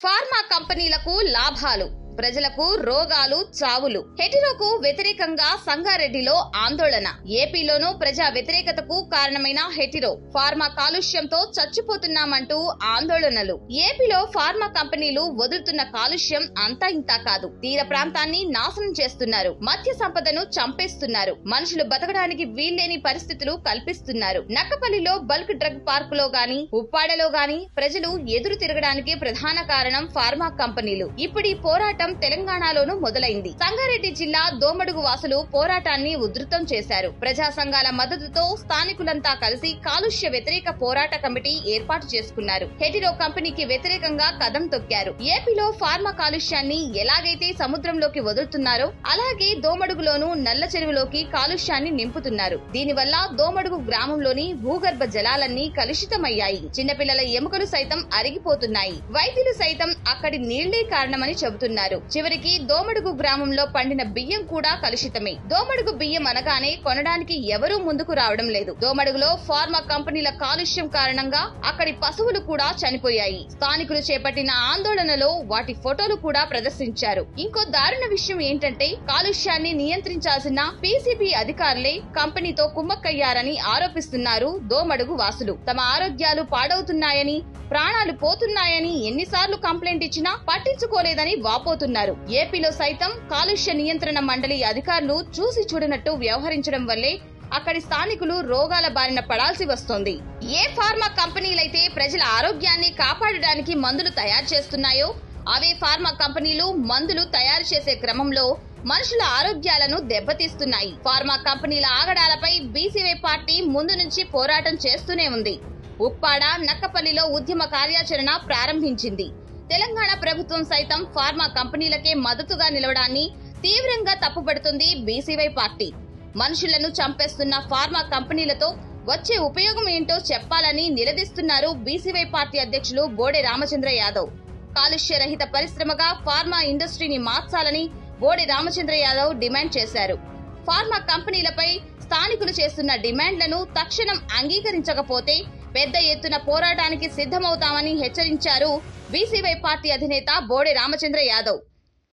Pharma కంపెనీలకు లాభాలు, ప్రజలకు రోగాలు, చావులు. హెటిరోకు వ్యతిరేకంగా సంగారెడ్డిలో ఆందోళన. ఏపీలోనూ ప్రజా వ్యతిరేకతకు కారణమైన హెటిరో ఫార్మా కాలుష్యంతో చచ్చిపోతున్నామంటూ ఆందోళనలు. ఏపీలో ఫార్మా కంపెనీలు వదులుతున్న కాలుష్యం అంతా ఇంతా కాదు. తీర ప్రాంతాన్ని నాశనం చేస్తున్నారు. మత్స్య సంపదను చంపేస్తున్నారు. మనుషులు బతకడానికి వీల్లేని పరిస్థితులు కల్పిస్తున్నారు. నక్కపల్లిలో బల్క్ డ్రగ్ పార్కులో గాని, ఉప్పాడలో గాని ప్రజలు ఎదురు తిరగడానికి ప్రధాన కారణం ఫార్మా కంపెనీలు. ఇప్పుడు ఈ పోరాటం తెలంగాణలోనూ మొదలైంది. సంగారెడ్డి జిల్లా దోమడుగు వాసులు పోరాటాన్ని ఉధృతం చేశారు. ప్రజా సంఘాల మద్దతుతో స్థానికులంతా కలిసి కాలుష్య వ్యతిరేక పోరాట కమిటీ ఏర్పాటు చేసుకున్నారు. హెటిరో కంపెనీకి వ్యతిరేకంగా కదం తొక్కారు. ఏపీలో ఫార్మా కాలుష్యాన్ని ఎలాగైతే సముద్రంలోకి వదులుతున్నారో అలాగే దోమడుగులోనూ నల్ల చెరువులోకి కాలుష్యాన్ని నింపుతున్నారు. దీనివల్ల దోమడుగు గ్రామంలోని భూగర్భ జలాలన్నీ కలుషితమయ్యాయి. చిన్నపిల్లల ఎముకలు సైతం అరిగిపోతున్నాయి. వైద్యులు సైతం అక్కడి నీళ్లే కారణమని చెబుతున్నారు. చివరికి దోమడుగు గ్రామంలో పండిన బియ్యం కూడా కలుషితమే. దోమడుగు బియ్యం అనగానే కొనడానికి ఎవరూ ముందుకు రావడం లేదు. దోమడుగులో ఫార్మా కంపెనీల కాలుష్యం కారణంగా అక్కడి పశువులు కూడా చనిపోయాయి. స్థానికులు చేపట్టిన ఆందోళనలో వాటి ఫోటోలు కూడా ప్రదర్శించారు. ఇంకో దారుణ విషయం ఏంటంటే కాలుష్యాన్ని నియంత్రించాల్సిన పీసీబీ అధికారులే కంపెనీతో కుమ్మక్కయ్యారని ఆరోపిస్తున్నారు దోమడుగు వాసులు. తమ ఆరోగ్యాలు పాడవుతున్నాయని, ప్రాణాలు పోతున్నాయని ఎన్నిసార్లు కంప్లైంట్ ఇచ్చినా పట్టించుకోలేదని వాపోతున్నారు. ఏపీలో సైతం కాలుష్య నియంత్రణ మండలి అధికారులు చూసి చూడనట్టు వ్యవహరించడం వల్లే అక్కడి స్థానికులు రోగాల బారిన పడాల్సి వస్తోంది. ఏ ఫార్మా కంపెనీలైతే ప్రజల ఆరోగ్యాన్ని కాపాడడానికి మందులు తయారు చేస్తున్నాయో అవే ఫార్మా కంపెనీలు మందులు తయారు చేసే క్రమంలో మనుషుల ఆరోగ్యాలను దెబ్బతీస్తున్నాయి. ఫార్మా కంపెనీల ఆగడాలపై బీసీవై పార్టీ ముందు నుంచి పోరాటం చేస్తూనే ఉంది. ఉప్పాడ, నక్కపల్లిలో ఉద్యమ కార్యాచరణ ప్రారంభించింది. తెలంగాణ ప్రభుత్వం సైతం ఫార్మా కంపెనీలకే మద్దతుగా నిలవడాన్ని తీవ్రంగా తప్పుపడుతుంది బీసీవై పార్టీ. మనుషులను చంపేస్తున్న ఫార్మా కంపెనీలతో వచ్చే ఉపయోగం ఏంటో చెప్పాలని నిలదీస్తున్నారు బీసీవై పార్టీ అధ్యక్షులు బోడే రామచంద్ర యాదవ్. కాలుష్య రహిత పరిశ్రమగా ఫార్మా ఇండస్ట్రీని మార్చాలని బోడే రామచంద్ర యాదవ్ డిమాండ్ చేశారు. ఫార్మా కంపెనీలపై స్థానికులు చేస్తున్న డిమాండ్లను తక్షణం అంగీకరించకపోతే పెద్ద ఎత్తున పోరాటానికి సిద్ధమవుతామని హెచ్చరించారు బీసీవై పార్టీ అధినేత బోడే రామచంద్ర యాదవ్.